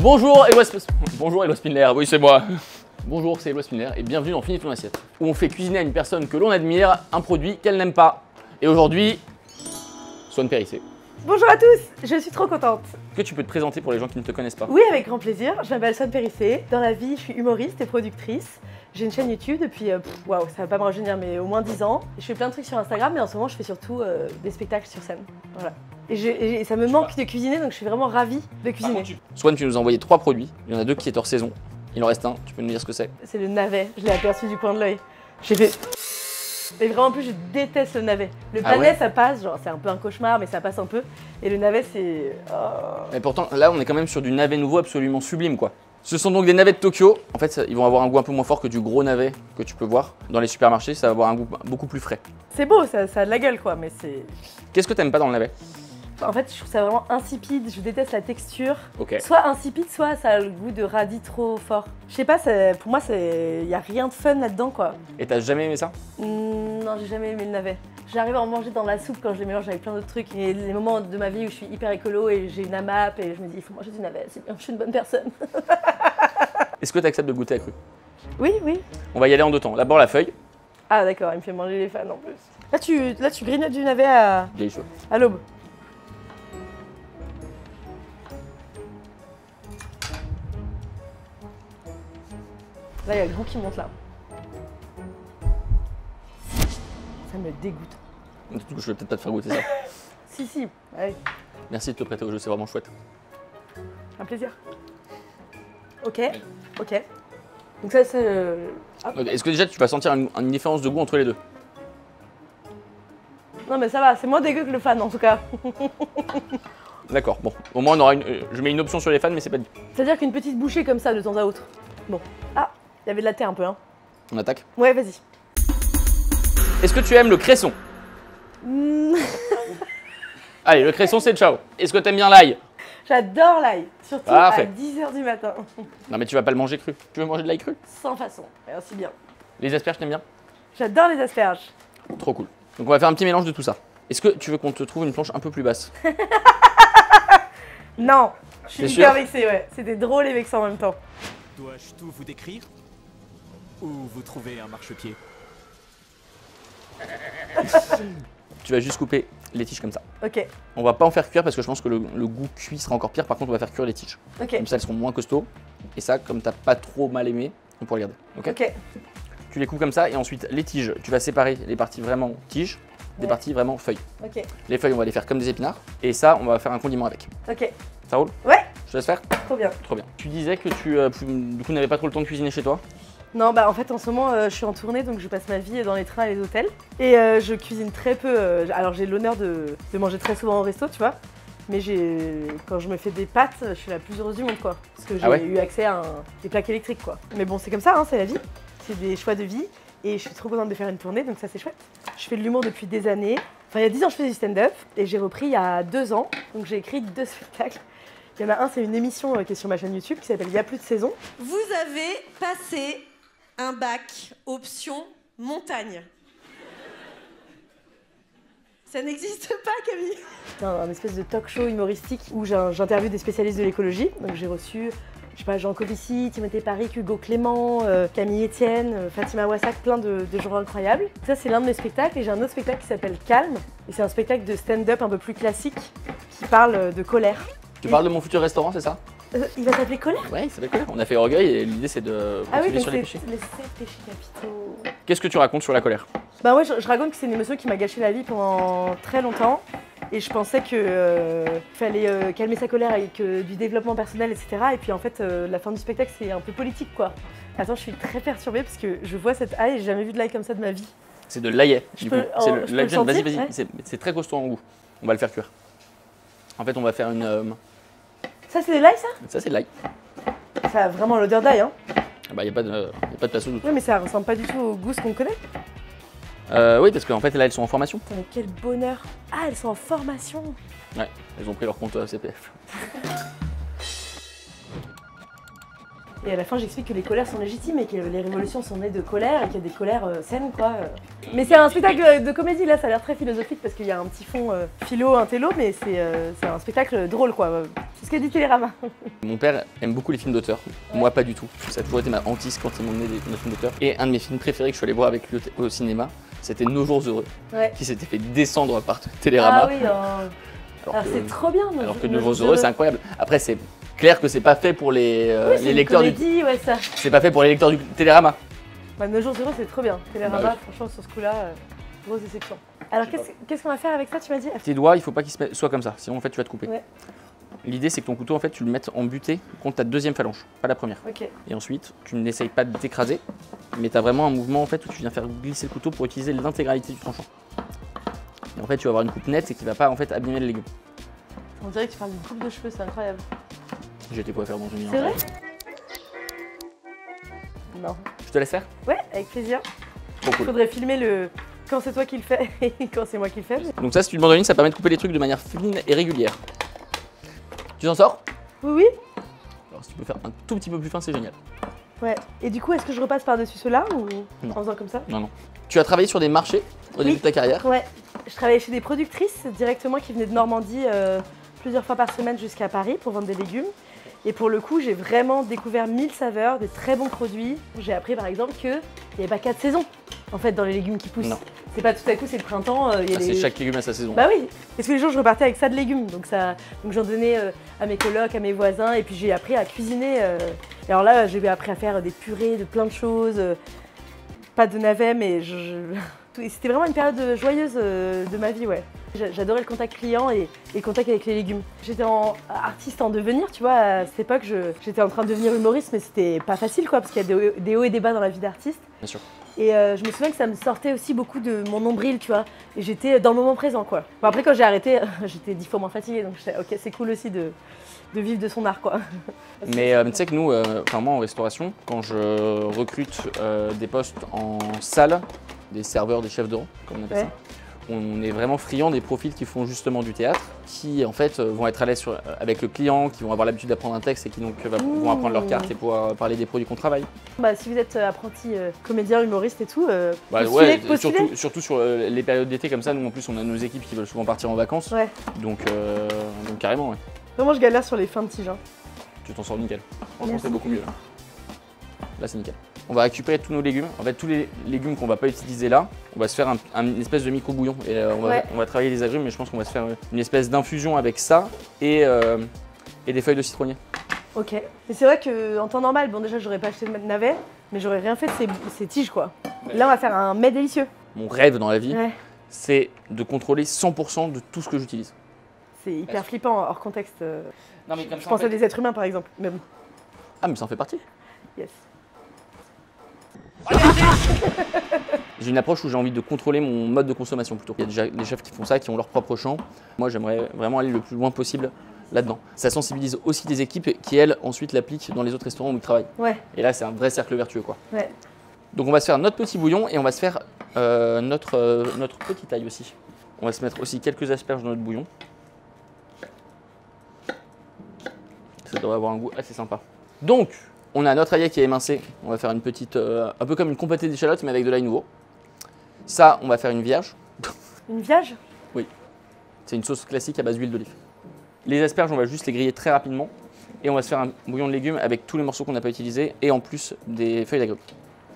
Bonjour Éloi Spindler, oui c'est moi. Bonjour, c'est Éloi Spindler et bienvenue dans Finis ton assiette, où on fait cuisiner à une personne que l'on admire un produit qu'elle n'aime pas. Et aujourd'hui, Swan Périssé. Bonjour à tous, je suis trop contente. Est-ce que tu peux te présenter pour les gens qui ne te connaissent pas? Oui, avec grand plaisir. Je m'appelle Swan Périssé. Dans la vie, je suis humoriste et productrice. J'ai une chaîne YouTube depuis, waouh, ça va pas me rajeunir, mais au moins 10 ans. Je fais plein de trucs sur Instagram, mais en ce moment, je fais surtout des spectacles sur scène. Voilà. Et ça me manque de cuisiner, donc je suis vraiment ravie de cuisiner. Swan, tu nous as envoyé 3 produits. Il y en a 2 qui est hors saison. Il en reste un. Tu peux nous dire ce que c'est? C'est le navet. Je l'ai aperçu du coin de l'œil. J'ai fait. Et vraiment, en plus, je déteste le navet. Le panais, ouais, ça passe, genre c'est un peu un cauchemar, mais ça passe un peu. Et le navet, c'est. Oh. Mais pourtant, là, on est quand même sur du navet nouveau absolument sublime, quoi. Ce sont donc des navets de Tokyo. En fait, ils vont avoir un goût un peu moins fort que du gros navet que tu peux voir dans les supermarchés. Ça va avoir un goût beaucoup plus frais. C'est beau, ça a de la gueule, quoi, mais c'est. Qu'est-ce que t'aimes pas dans le navet? En fait, je trouve ça vraiment insipide, je déteste la texture. Ok. Soit insipide, soit ça a le goût de radis trop fort. Je sais pas, pour moi, il y a rien de fun là-dedans, quoi. Et t'as jamais aimé ça? Non, j'ai jamais aimé le navet. J'arrive à en manger dans la soupe quand je les mélange avec plein d'autres trucs. Et les moments de ma vie où je suis hyper écolo et j'ai une AMAP et je me dis, il faut manger du navet, c'est bien, je suis une bonne personne. Est-ce que t'acceptes de goûter à cru? Oui, oui. On va y aller en 2 temps. D'abord la feuille. Ah d'accord, il me fait manger les fans en plus. Là, tu grignotes du navet à l'aube. Là, il y a le goût qui monte là. Ça me dégoûte. Du coup, je vais peut-être pas te faire goûter ça. Si, allez. Merci de te prêter au jeu, c'est vraiment chouette. Un plaisir. Ok. Donc ça, c'est... Est-ce que déjà tu vas sentir une différence de goût entre les deux? Non mais ça va, c'est moins dégueu que le fan en tout cas. D'accord, bon. Au moins on aura je mets une option sur les fans mais c'est pas dit. C'est-à-dire qu'une petite bouchée comme ça de temps à autre. Bon. Ah, il y avait de la terre un peu, hein. On attaque? Ouais, vas-y. Est-ce que tu aimes le cresson? Allez, le cresson c'est ciao. Est-ce que t'aimes bien l'ail? J'adore l'ail, surtout à 10 h du matin. Non mais tu vas pas le manger cru. Tu veux manger de l'ail cru? Sans façon, merci bien. Les asperges t'aimes bien? J'adore les asperges. Trop cool. Donc on va faire un petit mélange de tout ça. Est-ce que tu veux qu'on te trouve une planche un peu plus basse? Non, je suis hyper vexée, ouais. C'était drôle et vexant en même temps. Dois-je tout vous décrire? Ou vous trouvez un marchepied? Tu vas juste couper les tiges comme ça. Ok. On va pas en faire cuire parce que je pense que le goût cuit sera encore pire. Par contre, on va faire cuire les tiges. Ok. Comme ça, elles seront moins costauds. Et ça, comme t'as pas trop mal aimé, on pourra les garder. Ok. Tu les coupes comme ça et ensuite les tiges, tu vas séparer les parties vraiment tiges des parties vraiment feuilles. Ok. Les feuilles, on va les faire comme des épinards. Et ça, on va faire un condiment avec. Ok. Ça roule? Ouais. Je te laisse faire? Trop bien. Trop bien. Tu disais que tu du coup n'avais pas trop le temps de cuisiner chez toi? Non, bah en fait en ce moment je suis en tournée donc je passe ma vie dans les trains et les hôtels. Et je cuisine très peu. Alors j'ai l'honneur de manger très souvent au resto, tu vois. Mais quand je me fais des pâtes, je suis la plus heureuse du monde quoi. Parce que j'ai eu accès à des plaques électriques quoi. Mais bon, c'est comme ça, hein, c'est la vie. C'est des choix de vie. Et je suis trop contente de faire une tournée donc ça c'est chouette. Je fais de l'humour depuis des années. Enfin il y a 10 ans je faisais du stand-up et j'ai repris il y a 2 ans. Donc j'ai écrit 2 spectacles. Il y en a un, c'est une émission qui est sur ma chaîne YouTube qui s'appelle Il y a plus de saison. Vous avez passé un bac option montagne. Ça n'existe pas, Camille. C'est un espèce de talk show humoristique où j'interviewe des spécialistes de l'écologie. Donc j'ai reçu, je sais pas, Jean Covici, Timothée Paric, Hugo Clément, Camille Etienne, Fatima Wassak, plein de gens incroyables. Ça c'est l'un de mes spectacles et j'ai un autre spectacle qui s'appelle Calme. Et c'est un spectacle de stand-up un peu plus classique qui parle de colère. Tu parles de mon futur restaurant, c'est ça? Il va s'appeler Colère? Ouais, il s'appelle Colère. On a fait Orgueil et l'idée c'est de continuer sur les péchés. Les 7 péchés capitaux. Qu'est-ce que tu racontes sur la colère? Bah ouais, je raconte que c'est une émotion qui m'a gâché la vie pendant très longtemps. Et je pensais qu'il fallait calmer sa colère avec du développement personnel, etc. Et puis en fait, la fin du spectacle, c'est un peu politique, quoi. Attends, je suis très perturbée parce que je vois cette ail et j'ai jamais vu de l'ail comme ça de ma vie. C'est de l'aillet, du coup. C'est le l'ail. sentir, Vas-y, ouais. c'est très costaud en goût. On va le faire cuire. En fait, on va faire une... Ça, c'est de l'ail, ça? Ça, c'est de l'ail. Ça a vraiment l'odeur d'ail, hein. Bah, y a pas de place au doute. Ouais, mais ça ressemble pas du tout au goût qu'on connaît. Oui, parce qu'en fait, là, elles sont en formation. Putain, mais quel bonheur. Ah, elles sont en formation. Ouais, elles ont pris leur compte CPF. Et à la fin, j'explique que les colères sont légitimes et que les révolutions sont nées de colère et qu'il y a des colères saines, quoi. Mais c'est un spectacle de comédie, là, ça a l'air très philosophique parce qu'il y a un petit fond philo, intello, mais c'est un spectacle drôle, quoi. C'est ce que dit Télérama. Mon père aime beaucoup les films d'auteur, moi pas du tout. Ça a toujours été ma hantise quand il m'emmenait des films d'auteur. Et un de mes films préférés que je suis allé voir avec lui au cinéma, c'était Nos jours heureux, qui s'était fait descendre par Télérama. Ah oui, alors c'est trop bien. Alors que Nos jours heureux, c'est incroyable. Après, c'est clair que c'est pas fait pour les lecteurs du. Ouais, ça. C'est pas fait pour les lecteurs du Télérama. Bah, Nos jours heureux, c'est trop bien. Télérama, Bah, franchement, sur ce coup-là, grosse déception. Alors, qu'est-ce qu'on va faire avec ça, tu m'as dit? Tes doigts, il faut pas qu'ils soient comme ça, sinon en fait tu vas te couper. Ouais. L'idée c'est que ton couteau en fait tu le mettes en butée contre ta deuxième phalange, pas la première. Ok. Et ensuite tu n'essayes pas de t'écraser, mais tu as vraiment un mouvement en fait où tu viens faire glisser le couteau pour utiliser l'intégralité du tranchant. Et en fait tu vas avoir une coupe nette et qui va pas en fait abîmer le légume. On dirait que tu parles d'une coupe de cheveux, c'est incroyable. J'ai été quoi faire dans une C'est vrai? Non. Je te laisse faire? Ouais, avec plaisir. Trop cool. Faudrait filmer le quand c'est toi qui le fais et quand c'est moi qui le fais. Donc ça, si tu demandes en ligne, ça permet de couper les trucs de manière fine et régulière. Tu t'en sors? Oui, oui. Alors si tu peux faire un tout petit peu plus fin, c'est génial. Ouais. Et du coup, est-ce que je repasse par-dessus cela ou Non. en faisant comme ça? Non, non. Tu as travaillé sur des marchés au début de ta carrière? Ouais. Je travaillais chez des productrices directement qui venaient de Normandie plusieurs fois par semaine jusqu'à Paris pour vendre des légumes. Et pour le coup, j'ai vraiment découvert 1000 saveurs, des très bons produits. J'ai appris par exemple qu'il n'y avait pas 4 saisons en fait dans les légumes qui poussent. Non. C'est pas tout à coup, c'est le printemps. C'est chaque légume à sa saison. Bah oui, parce que les jours je repartais avec ça de légumes, donc j'en donnais à mes colocs, à mes voisins, et puis j'ai appris à cuisiner. Et alors là, j'ai appris à faire des purées de plein de choses, pas de navets, mais c'était vraiment une période joyeuse de ma vie, ouais. J'adorais le contact client et le contact avec les légumes. J'étais artiste en devenir, tu vois, à cette époque, j'étais en train de devenir humoriste, mais c'était pas facile, quoi, parce qu'il y a des hauts et des bas dans la vie d'artiste. Bien sûr. Et je me souviens que ça me sortait aussi beaucoup de mon nombril, tu vois. Et j'étais dans le moment présent, quoi. Bon, après, quand j'ai arrêté, j'étais 10 fois moins fatiguée, donc j'étais ok, c'est cool aussi de vivre de son art, quoi. Mais tu sais que nous, moi en restauration, quand je recrute des postes en salle, des serveurs, des chefs de rang, comme on appelle ça, on est vraiment friand des profils qui font justement du théâtre, qui en fait vont être à l'aise avec le client, qui vont avoir l'habitude d'apprendre un texte et qui donc vont apprendre leur carte et pouvoir parler des produits qu'on travaille. Bah, si vous êtes apprenti comédien, humoriste et tout, postulez. Surtout sur les périodes d'été comme ça, nous en plus on a nos équipes qui veulent souvent partir en vacances, donc carrément. Ouais. Vraiment, je galère sur les fins de tige. Hein. Tu t'en sors nickel. Franchement, c'est beaucoup mieux. Là, c'est nickel. On va récupérer tous nos légumes. En fait, tous les légumes qu'on va pas utiliser là, on va se faire une espèce de micro-bouillon. Et on va travailler les agrumes, mais je pense qu'on va se faire une espèce d'infusion avec ça et des feuilles de citronnier. Ok. Mais c'est vrai qu'en temps normal, bon déjà, j'aurais pas acheté de navet, mais j'aurais rien fait de ces tiges, quoi. Ouais. Là, on va faire un mets délicieux. Mon rêve dans la vie, c'est de contrôler 100% de tout ce que j'utilise. C'est hyper flippant hors contexte. Non, mais comme je pense à des êtres humains, par exemple. Même. Ah, mais ça en fait partie. Yes. J'ai une approche où j'ai envie de contrôler mon mode de consommation plutôt. Il y a déjà des chefs qui font ça, qui ont leur propre champ. Moi, j'aimerais vraiment aller le plus loin possible là-dedans. Ça sensibilise aussi des équipes qui, elles, ensuite l'appliquent dans les autres restaurants où ils travaillent. Ouais. Et là, c'est un vrai cercle vertueux, quoi. Ouais. Donc, on va se faire notre petit bouillon et on va se faire notre petite ail aussi. On va se mettre aussi quelques asperges dans notre bouillon. Ça devrait avoir un goût assez sympa. Donc, on a notre ail qui est émincé. On va faire une petite, un peu comme une compotée d'échalotes, mais avec de l'ail nouveau. Ça, on va faire une vierge. Une vierge? Oui. C'est une sauce classique à base d'huile d'olive. Les asperges, on va juste les griller très rapidement. Et on va se faire un bouillon de légumes avec tous les morceaux qu'on n'a pas utilisés et en plus des feuilles d'agrumes.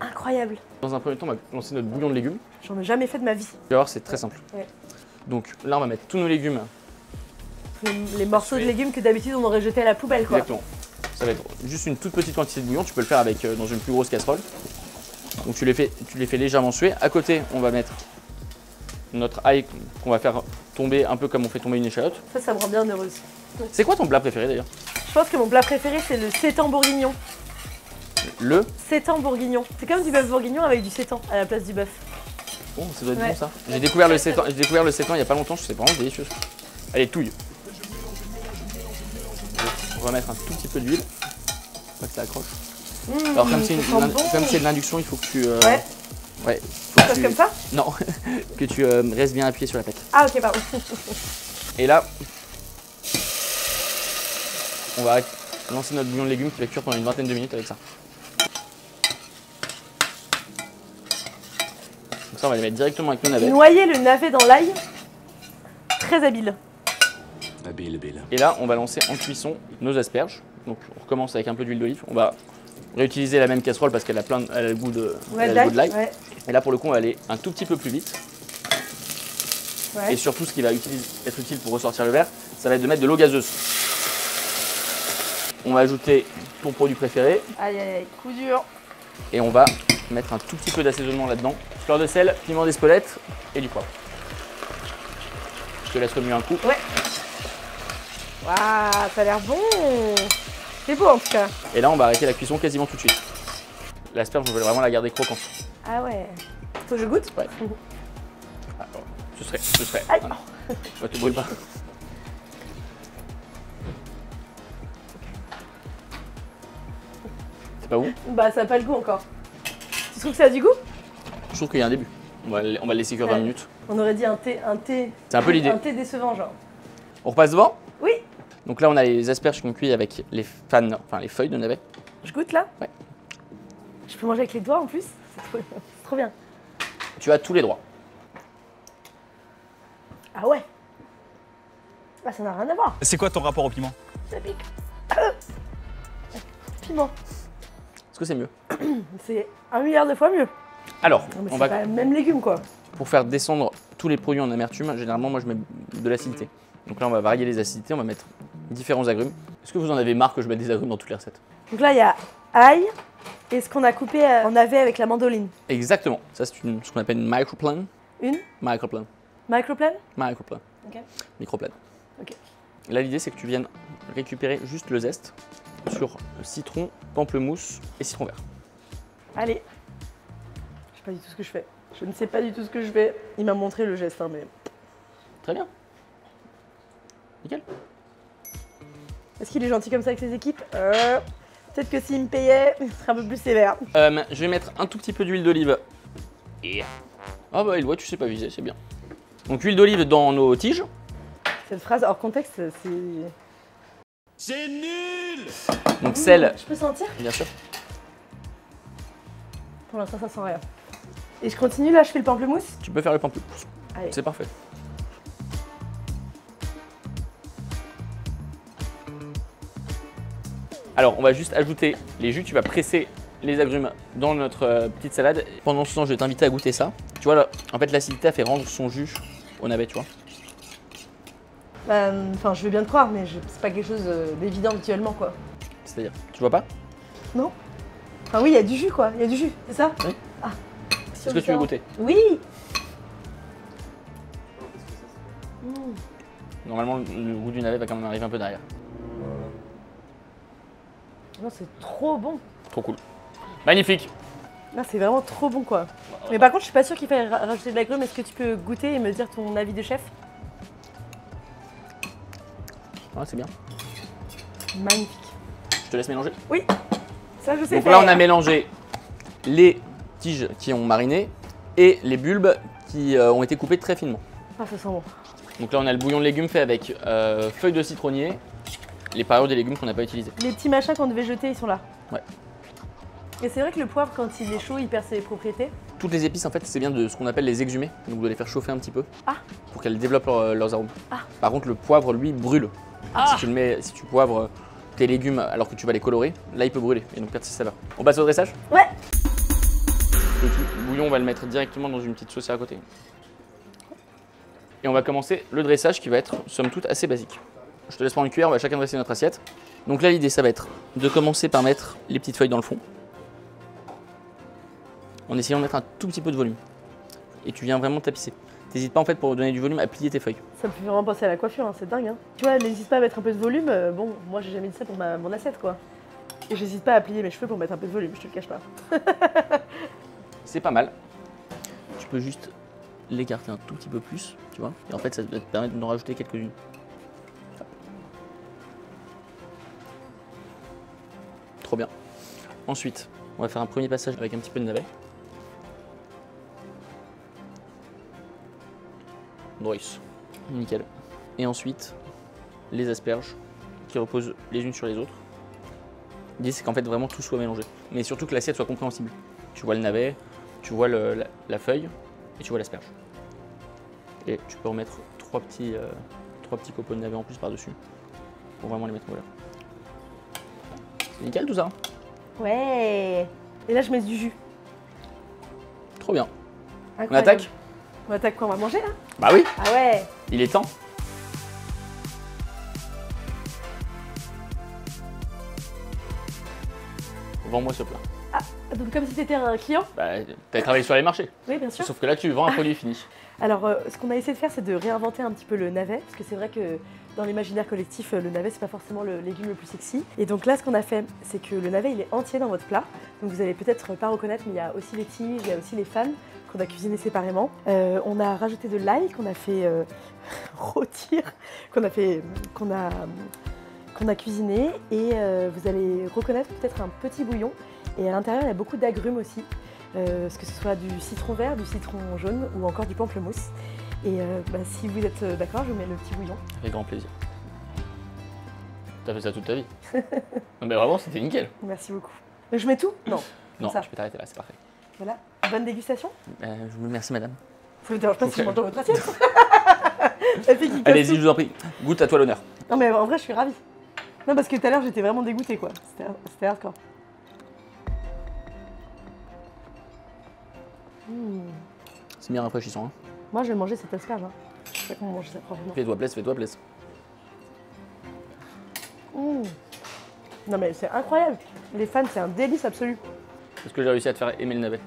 Incroyable. Dans un premier temps, on va lancer notre bouillon de légumes. J'en ai jamais fait de ma vie. Tu vas voir, c'est très simple. Ouais. Donc là, on va mettre tous nos légumes. Les morceaux de légumes que d'habitude on aurait jetés à la poubelle, quoi. Exactement. Ça va être juste une toute petite quantité de bouillon. Tu peux le faire avec dans une plus grosse casserole. Donc tu les fais légèrement suer. À côté, on va mettre notre ail qu'on va faire tomber un peu comme on fait tomber une échalote. Ça me rend bien heureuse. C'est quoi ton plat préféré d'ailleurs? Je pense que mon plat préféré, c'est le sétan bourguignon. Le sétan bourguignon. C'est comme du bœuf bourguignon avec du sétan à la place du bœuf. Oh, ça doit être bon ça. J'ai découvert le sétan il y a pas longtemps, c'est vraiment délicieux. Allez, touille. On va mettre un tout petit peu d'huile, pas que ça accroche. Alors comme c'est de l'induction, il faut que tu... Ouais. Faut que comme ça? Non, que tu restes bien appuyé sur la plaque. Ah ok, pardon. Et là, on va lancer notre bouillon de légumes qui va cuire pendant une vingtaine de minutes avec ça. Donc ça, on va les mettre directement avec nos navets. Noyer le navet dans l'ail, très habile. Et là, on va lancer en cuisson nos asperges. Donc on recommence avec un peu d'huile d'olive. On va réutiliser la même casserole parce qu'elle a elle a le goût de l'ail. Ouais. Et là, pour le coup, on va aller un tout petit peu plus vite. Ouais. Et surtout, ce qui va être utile pour ressortir le verre, ça va être de mettre de l'eau gazeuse. On va ajouter ton produit préféré. Aïe, aïe, aïe, coup dur. Et on va mettre un tout petit peu d'assaisonnement là-dedans. Fleur de sel, piment d'Espelette et du poivre. Je te laisse remuer un coup. Ouais. Waouh, ça a l'air bon. C'est beau en tout cas. Et là, on va arrêter la cuisson quasiment tout de suite. L'asperge, je veux vraiment la garder croquante. Ah ouais. Faut que je goûte? Ouais. Alors, ce serait. Aïe. Voilà. Ouais, te brûle pas. C'est pas bon? Bah ça a pas le goût encore. Tu trouves que ça a du goût? Je trouve qu'il y a un début. On va le laisser cuire 20 minutes. On aurait dit un thé. C'est un peu l'idée. Un thé décevant genre. On repasse devant? Oui. Donc là, on a les asperges qu'on cuit avec les feuilles de navet. Je goûte là? Ouais. Je peux manger avec les doigts en plus? C'est trop bien. Tu as tous les droits. Ah ouais. Ah ça n'a rien à voir. C'est quoi ton rapport au piment? Ça pique. Piment. Est-ce que c'est mieux? C'est 1 milliard de fois mieux. Alors, Non, mais on c'est va, pas le même légume quoi. pour faire descendre tous les produits en amertume, généralement, moi, je mets de l'acidité. Donc là, on va varier les acidités, on va mettre différents agrumes. Est-ce que vous en avez marre que je mette des agrumes dans toutes les recettes? Donc là il y a ail et ce qu'on a coupé en navet avec la mandoline. Exactement. Ça, c'est ce qu'on appelle une microplane. Une Microplane. microplane. Microplane. Ok. Microplane. Ok. Là, l'idée, c'est que tu viennes récupérer juste le zeste sur citron, pamplemousse et citron vert. Allez. Je sais pas du tout ce que je fais. Je ne sais pas du tout ce que je fais. Il m'a montré le geste, hein, mais. Très bien. Nickel. Est-ce qu'il est gentil comme ça avec ses équipes? Peut-être que s'il me payait, il serait un peu plus sévère. Je vais mettre un tout petit peu d'huile d'olive. Ah bah, il voit, tu sais pas viser, c'est bien. Donc, huile d'olive dans nos tiges. Cette phrase hors contexte, c'est. C'est nul! Donc, sel, Je peux sentir? bien sûr. Pour l'instant, ça sent rien. Et je continue là, je fais le pamplemousse? Tu peux faire le pamplemousse. Allez. C'est parfait. Alors, on va juste ajouter les jus. Tu vas presser les agrumes dans notre petite salade. Pendant ce temps, je vais t'inviter à goûter ça. Tu vois, là, en fait, l'acidité a fait rendre son jus au navet, tu vois. Enfin, je veux bien te croire, mais c'est pas quelque chose d'évident visuellement, quoi. C'est-à-dire, tu vois pas? Non? Enfin, oui, il y a du jus, quoi. Il y a du jus, c'est ça? Oui. Ah. Est-ce que tu veux goûter? Oui. Normalement, le goût du navet va quand même arriver un peu derrière. Non, c'est trop bon. Trop cool. Magnifique. Là, c'est vraiment trop bon, quoi. Mais par contre, je suis pas sûre qu'il faille rajouter de l'agrumes. Est-ce que tu peux goûter et me dire ton avis de chef? Ouais, c'est bien. Magnifique. Je te laisse mélanger. Oui, ça je sais Donc faire. là, on a mélangé les tiges qui ont mariné et les bulbes qui ont été coupés très finement. Ah, ça sent bon. Donc là, on a le bouillon de légumes fait avec feuilles de citronnier, les parures des légumes qu'on n'a pas utilisés. Les petits machins qu'on devait jeter, ils sont là. Ouais. Et c'est vrai que le poivre, quand il est chaud, il perd ses propriétés. Toutes les épices, en fait, c'est bien de ce qu'on appelle les exhumer. Donc de les faire chauffer un petit peu Ah. pour qu'elles développent leurs arômes. Ah. Par contre, le poivre, lui, brûle. Ah. Si tu poivres tes légumes alors que tu vas les colorer, là, il peut brûler et donc perdre ses saveurs. On passe au dressage? Ouais. Le bouillon, on va le mettre directement dans une petite saucière à côté. Et on va commencer le dressage qui va être, somme toute, assez basique. Je te laisse prendre une cuillère, on va chacun dresser notre assiette. Donc là, l'idée, ça va être de commencer par mettre les petites feuilles dans le fond, en essayant de mettre un tout petit peu de volume. Et tu viens vraiment tapisser. T'hésites pas, en fait, pour donner du volume, à plier tes feuilles. Ça me fait vraiment penser à la coiffure, hein, c'est dingue. Hein. Tu vois, n'hésite pas à mettre un peu de volume. Bon, moi, j'ai jamais dit ça pour mon assiette, quoi. Et j'hésite pas à plier mes cheveux pour mettre un peu de volume, je te le cache pas. C'est pas mal. Tu peux juste l'écarter un tout petit peu plus, tu vois. Et en fait, ça va te permettre d'en rajouter quelques-unes. Trop bien. Ensuite, on va faire un premier passage avec un petit peu de navet. Droïs. Nickel. Et ensuite, les asperges qui reposent les unes sur les autres. L'idée, c'est qu'en fait, vraiment tout soit mélangé. Mais surtout que l'assiette soit compréhensible. Tu vois le navet, tu vois la feuille et tu vois l'asperge. Et tu peux remettre trois petits 3 petits copeaux de navet en plus par-dessus. Pour vraiment les mettre en valeur. C'est nickel tout ça. Ouais. Et là, je mets du jus. Trop bien. Incroyable. On attaque? On attaque quoi? On va manger là? Bah oui, Ah ouais. il est temps. Vends-moi ce plat. Donc comme si t'étais un client? Bah, t'as travaillé sur les marchés. Oui, bien sûr. Sauf que là, tu vends un produit fini. Alors, ce qu'on a essayé de faire, c'est de réinventer un petit peu le navet, parce que c'est vrai que dans l'imaginaire collectif, le navet, c'est pas forcément le légume le plus sexy. Et donc là, ce qu'on a fait, c'est que le navet, il est entier dans votre plat. Donc vous allez peut-être pas reconnaître, mais il y a aussi les tiges, il y a aussi les fans qu'on a cuisiné séparément. On a rajouté de l'ail qu'on a fait rôtir, qu'on a cuisiné, et vous allez reconnaître peut-être un petit bouillon. Et à l'intérieur, il y a beaucoup d'agrumes aussi, que ce soit du citron vert, du citron jaune ou encore du pamplemousse. Et si vous êtes d'accord, je vous mets le petit bouillon. Avec grand plaisir. T'as fait ça toute ta vie. Non mais vraiment, c'était nickel. Merci beaucoup. Je mets tout? Non. Non, Ça. je peux t'arrêter là, c'est parfait. Voilà. Bonne dégustation. Je vous remercie madame. Ça ne me dérange pas si je mange dans votre assiette. Elle fait qu'il casse Allez-y, tout. je vous en prie. Goûte, à toi l'honneur. Non mais en vrai, je suis ravie. Non, parce que tout à l'heure, j'étais vraiment dégoûtée, quoi. C'était hardcore. C'est bien rafraîchissant. Hein. Moi, je vais manger cette asperge. Hein. Je sais pas comment manger ça proprement. Fais-toi plaisir, fais-toi plaisir. Non mais c'est incroyable. Les fans, c'est un délice absolu. Est-ce que j'ai réussi à te faire aimer le navet?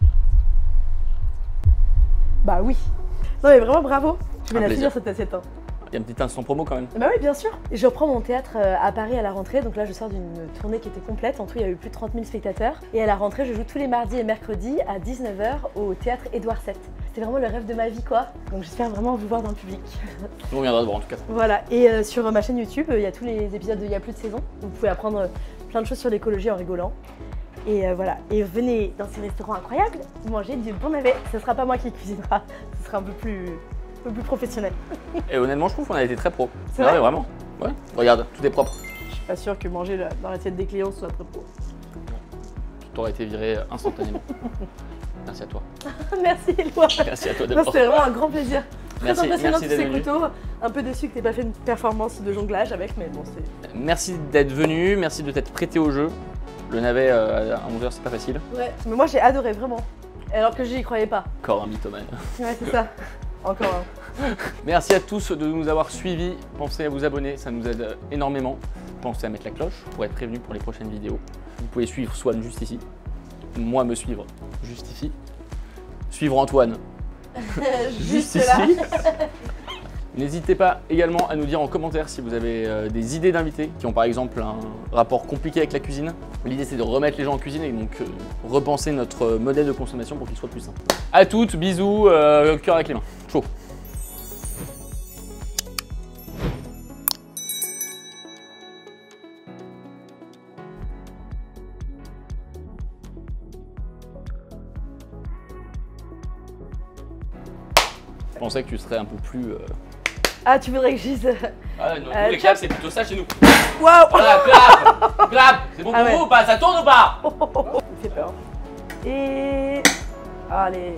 Bah oui. Non mais vraiment bravo. Je vais Un la plaisir. finir cette assiette. Hein. Il y a un petit instant promo quand même. Bah oui, bien sûr. Et je reprends mon théâtre à Paris à la rentrée. Donc là, je sors d'une tournée qui était complète. En tout, il y a eu plus de 30 000 spectateurs. Et à la rentrée, je joue tous les mardis et mercredis à 19 h au théâtre Édouard VII. C'était vraiment le rêve de ma vie, quoi. Donc j'espère vraiment vous voir dans le public. On viendra te voir en tout cas. Voilà. Et sur ma chaîne YouTube, il y a tous les épisodes de Il y a plus de saison. Vous pouvez apprendre plein de choses sur l'écologie en rigolant. Et voilà. Et venez dans ces restaurants incroyables, manger du bon navet. Ce sera pas moi qui cuisinera. Ce sera un peu plus professionnel. Et honnêtement, je trouve qu'on a été très pro. C'est vrai vraiment. Ouais. Regarde, tout est propre. Je suis pas sûre que manger dans l'assiette des clients soit très pro. Tu aurais été viré instantanément. Merci à toi. Merci Éloi. Merci à toi Non, d'abord. c'était vraiment un grand plaisir. Très Merci, impressionnant merci tous ces d'être venu. couteaux. Un peu déçu que t'aies pas fait une performance de jonglage avec, mais bon, c'est. Merci d'être venu, merci de t'être prêté au jeu. Le navet à 11 h, c'est pas facile. Ouais. Mais moi j'ai adoré vraiment. Alors que j'y croyais pas. Encore un mythomane. Ouais, c'est ça. Encore un. Merci à tous de nous avoir suivis. Pensez à vous abonner, ça nous aide énormément. Pensez à mettre la cloche pour être prévenu pour les prochaines vidéos. Vous pouvez suivre Swan juste ici. Moi me suivre juste ici. Suivre Antoine juste ici. N'hésitez pas également à nous dire en commentaire si vous avez des idées d'invités qui ont par exemple un rapport compliqué avec la cuisine. L'idée c'est de remettre les gens en cuisine et donc repenser notre modèle de consommation pour qu'il soit plus simple. À toutes, bisous, cœur avec les mains. Chaud. Je pensais que tu serais un peu plus... Ah, tu voudrais que je dise. Ah non, Euh, les claps, c'est plutôt ça chez nous. Waouh. Voilà, clap, clap. C'est bon Ah pour ouais. vous ou pas? Ça tourne ou pas? Ça me fait peur. Et. Allez.